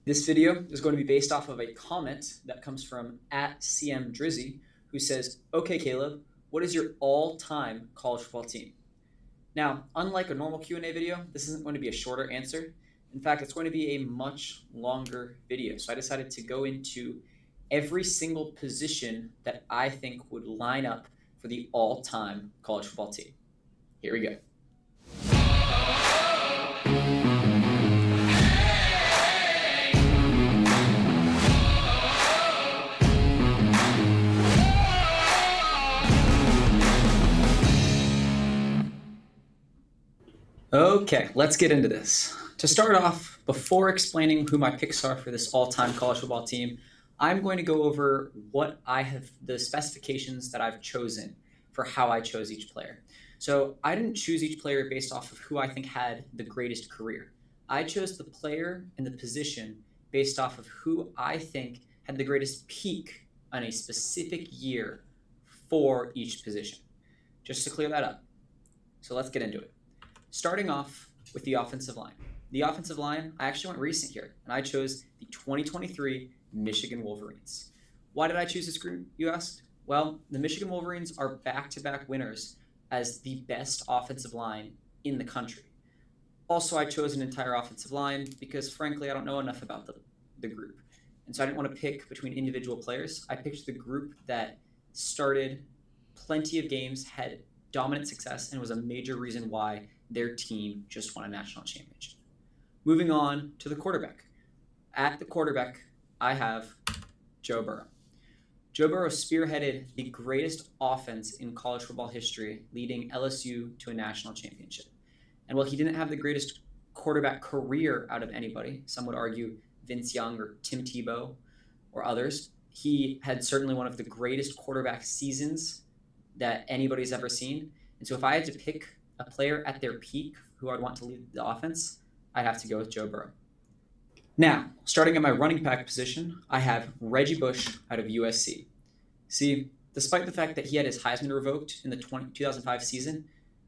This video is going to be based off of a comment that comes from @CM who says, "Okay, Caleb, what is your all-time college football team?" Now, unlike a normal Q&A video, this isn't going to be a shorter answer. In fact, it's going to be a much longer video. So I decided to go into every single position that I think would line up for the all-time college football team. Here we go. Okay, let's get into this. To start off, before explaining who my picks are for this all-time college football team, I'm going to go over the specifications that I've chosen for how I chose each player. So I didn't choose each player based off of who I think had the greatest career. I chose the player and the position based off of who I think had the greatest peak on a specific year for each position. Just to clear that up. So let's get into it. Starting off with the offensive line. The offensive line, I actually went recent here, and I chose the 2023 Michigan Wolverines. Why did I choose this group, you asked? Well, the Michigan Wolverines are back-to-back winners as the best offensive line in the country. Also, I chose an entire offensive line because, frankly, I don't know enough about the group. And so I didn't want to pick between individual players. I picked the group that started plenty of games, had dominant success, and was a major reason why their team just won a national championship. Moving on to the quarterback. At the quarterback, I have Joe Burrow. Joe Burrow spearheaded the greatest offense in college football history, leading LSU to a national championship. And while he didn't have the greatest quarterback career out of anybody, some would argue Vince Young or Tim Tebow or others, he had certainly one of the greatest quarterback seasons that anybody's ever seen. And so if I had to pick a player at their peak who I'd want to lead the offense, I'd have to go with Joe Burrow. Now, starting at my running back position, I have Reggie Bush out of USC. See, despite the fact that he had his Heisman revoked in the 2005 season,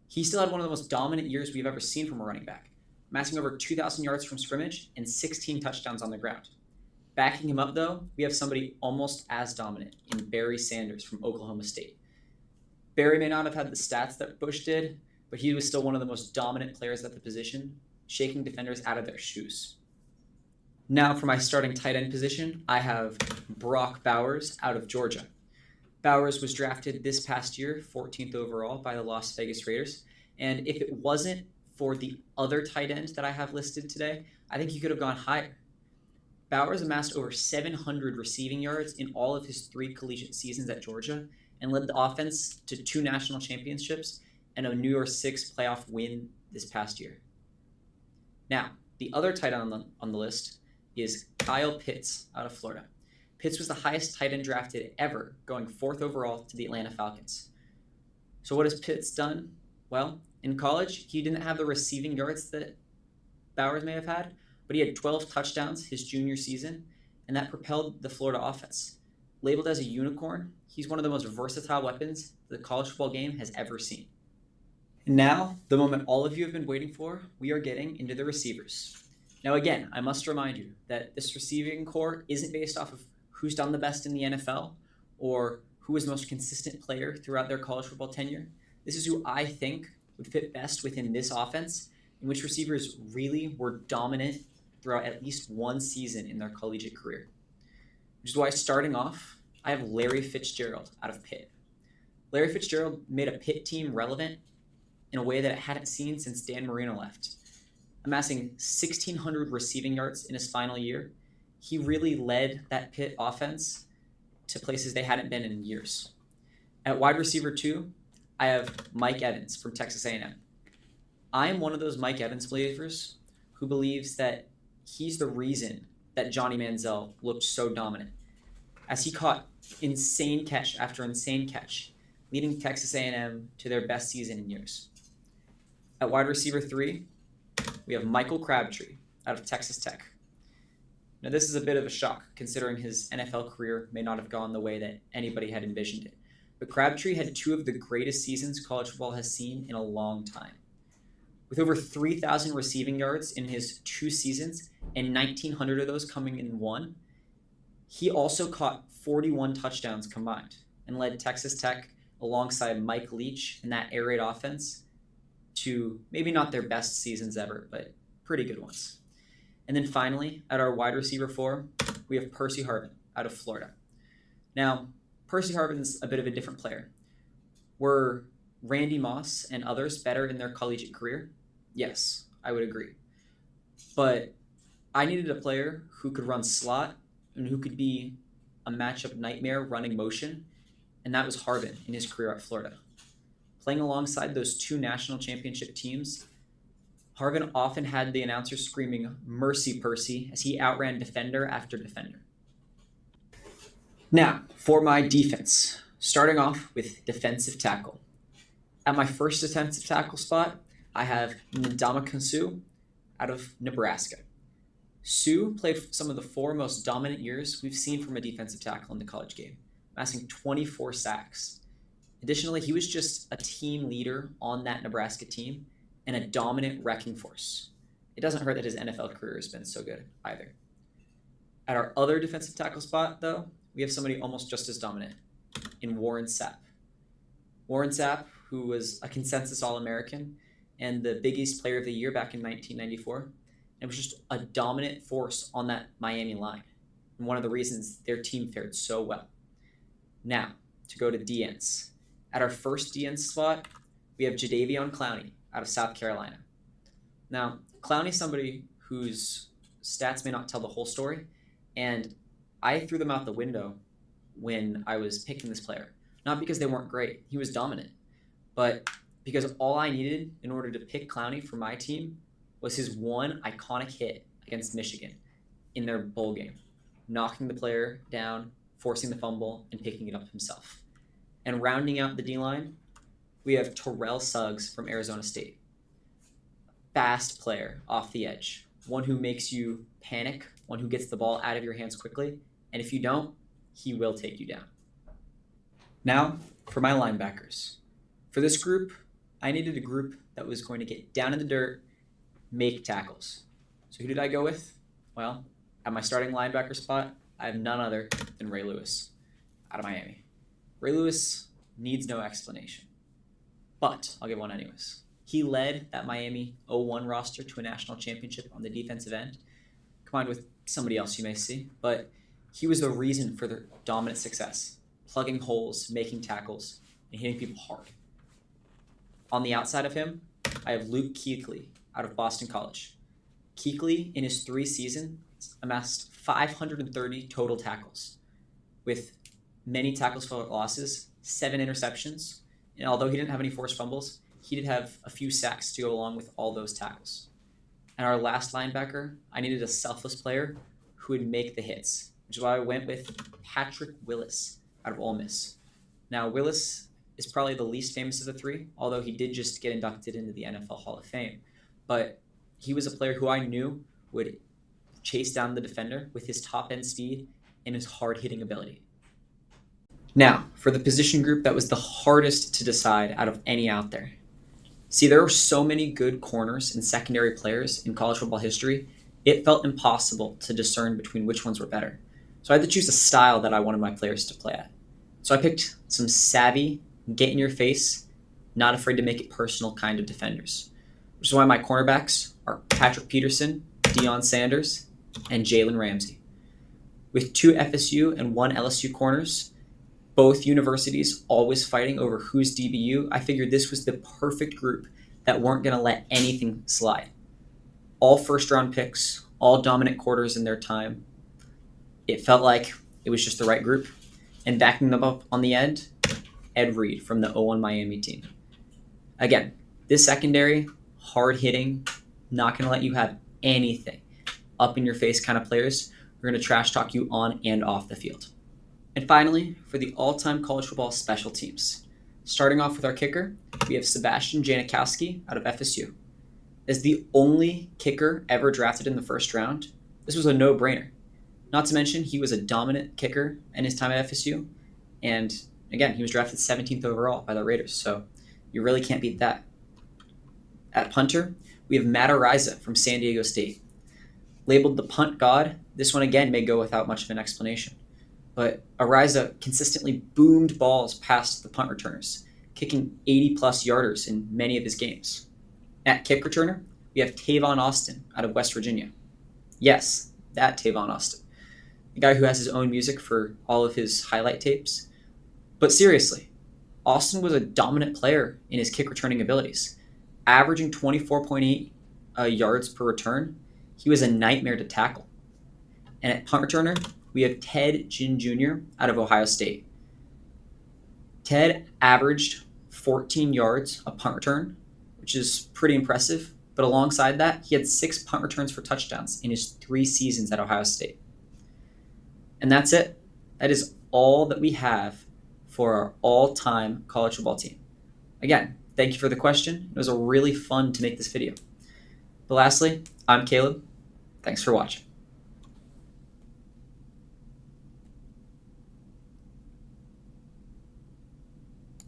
he still had one of the most dominant years we've ever seen from a running back, amassing over 2,000 yards from scrimmage and 16 touchdowns on the ground. Backing him up, though, we have somebody almost as dominant in Barry Sanders from Oklahoma State. Barry may not have had the stats that Bush did, but he was still one of the most dominant players at the position, shaking defenders out of their shoes. Now for my starting tight end position, I have Brock Bowers out of Georgia. Bowers was drafted this past year, 14th overall by the Las Vegas Raiders. And if it wasn't for the other tight end that I have listed today, I think he could have gone higher. Bowers amassed over 700 receiving yards in all of his 3 collegiate seasons at Georgia and led the offense to 2 national championships and a New Year's Six playoff win this past year. Now, the other tight end on the list is Kyle Pitts out of Florida. Pitts was the highest tight end drafted ever, going 4th overall to the Atlanta Falcons. So what has Pitts done? Well, in college, he didn't have the receiving yards that Bowers may have had, but he had 12 touchdowns his junior season, and that propelled the Florida offense. Labeled as a unicorn, he's one of the most versatile weapons the college football game has ever seen. And now, the moment all of you have been waiting for, we are getting into the receivers. Now again, I must remind you that this receiving core isn't based off of who's done the best in the NFL or who is the most consistent player throughout their college football tenure. This is who I think would fit best within this offense, in which receivers really were dominant throughout at least one season in their collegiate career. Which is why, starting off, I have Larry Fitzgerald out of Pitt. Larry Fitzgerald made a Pitt team relevant in a way that it hadn't seen since Dan Marino left. Amassing 1,600 receiving yards in his final year, he really led that Pitt offense to places they hadn't been in years. At wide receiver 2, I have Mike Evans from Texas A&M. I am one of those Mike Evans believers who believes that he's the reason that Johnny Manziel looked so dominant, as he caught insane catch after insane catch, leading Texas A&M to their best season in years. At wide receiver 3, we have Michael Crabtree out of Texas Tech. Now, this is a bit of a shock, considering his NFL career may not have gone the way that anybody had envisioned it. But Crabtree had 2 of the greatest seasons college football has seen in a long time. With over 3,000 receiving yards in his 2 seasons and 1,900 of those coming in one, he also caught 41 touchdowns combined and led Texas Tech alongside Mike Leach in that air raid offense to maybe not their best seasons ever, but pretty good ones. And then finally, at our wide receiver 4, we have Percy Harvin out of Florida. Now, Percy Harvin's a bit of a different player. Were Randy Moss and others better in their collegiate career? Yes, I would agree. But I needed a player who could run slot and who could be a matchup nightmare running motion, and that was Harvin in his career at Florida. Playing alongside those 2 national championship teams, Harvin often had the announcers screaming, "Mercy, Percy," as he outran defender after defender. Now, for my defense, starting off with defensive tackle. At my first defensive tackle spot, I have Ndamukong Suh out of Nebraska. Suh played some of the 4 most dominant years we've seen from a defensive tackle in the college game, amassing 24 sacks. Additionally, he was just a team leader on that Nebraska team and a dominant wrecking force. It doesn't hurt that his NFL career has been so good either. At our other defensive tackle spot, though, we have somebody almost just as dominant in Warren Sapp. Warren Sapp, who was a consensus All-American and the Big East Player of the Year back in 1994, and was just a dominant force on that Miami line, and one of the reasons their team fared so well. Now, to go to DNs. At our first DN spot, we have Jadeveon Clowney out of South Carolina. Now, Clowney's somebody whose stats may not tell the whole story, and I threw them out the window when I was picking this player. Not because they weren't great, he was dominant, but because all I needed in order to pick Clowney for my team was his one iconic hit against Michigan in their bowl game, knocking the player down, forcing the fumble, and picking it up himself. And rounding out the D-line, we have Terrell Suggs from Arizona State. Fast player off the edge, one who makes you panic, one who gets the ball out of your hands quickly, and if you don't, he will take you down. Now, for my linebackers. For this group, I needed a group that was going to get down in the dirt, make tackles. So who did I go with? Well, at my starting linebacker spot, I have none other than Ray Lewis out of Miami. Ray Lewis needs no explanation, but I'll give one anyways. He led that Miami 01 roster to a national championship on the defensive end, combined with somebody else you may see, but he was the reason for their dominant success, plugging holes, making tackles, and hitting people hard. On the outside of him, I have Luke Kuechly out of Boston College. Kuechly, in his 3 seasons, amassed 530 total tackles, with many tackles for losses, 7 interceptions, and although he didn't have any forced fumbles, he did have a few sacks to go along with all those tackles. And our last linebacker, I needed a selfless player who would make the hits, which is why I went with Patrick Willis out of Ole Miss. Now, Willis is probably the least famous of the 3, although he did just get inducted into the NFL Hall of Fame. But he was a player who I knew would chase down the defender with his top-end speed and his hard-hitting ability. Now, for the position group that was the hardest to decide out of any out there. See, there were so many good corners and secondary players in college football history, it felt impossible to discern between which ones were better. So I had to choose a style that I wanted my players to play at. So I picked some savvy, get-in-your-face, not afraid to make it personal kind of defenders, which is why my cornerbacks are Patrick Peterson, Deion Sanders, and Jalen Ramsey. With 2 FSU and 1 LSU corners, both universities always fighting over who's DBU, I figured this was the perfect group that weren't going to let anything slide. All first-round picks, all dominant quarters in their time. It felt like it was just the right group. And backing them up on the end, Ed Reed from the 01 Miami team. Again, this secondary, hard-hitting, not going to let you have anything. Up-in-your-face kind of players who are going to trash talk you on and off the field. And finally, for the all-time college football special teams. Starting off with our kicker, we have Sebastian Janikowski out of FSU. As the only kicker ever drafted in the first round, this was a no-brainer. Not to mention, he was a dominant kicker in his time at FSU. And again, he was drafted 17th overall by the Raiders, so you really can't beat that. At punter, we have Matt Ariza from San Diego State. Labeled the punt god, this one again may go without much of an explanation. But Ariza consistently boomed balls past the punt returners, kicking 80-plus yarders in many of his games. At kick returner, we have Tavon Austin out of West Virginia. Yes, that Tavon Austin. The guy who has his own music for all of his highlight tapes. But seriously, Austin was a dominant player in his kick returning abilities. Averaging 24.8 yards per return, he was a nightmare to tackle. And at punt returner, we have Ted Ginn Jr. out of Ohio State. Ted averaged 14 yards a punt return, which is pretty impressive. But alongside that, he had 6 punt returns for touchdowns in his 3 seasons at Ohio State. And that's it. That is all that we have for our all-time college football team. Again, thank you for the question. It was really fun to make this video. But lastly, I'm Caleb. Thanks for watching.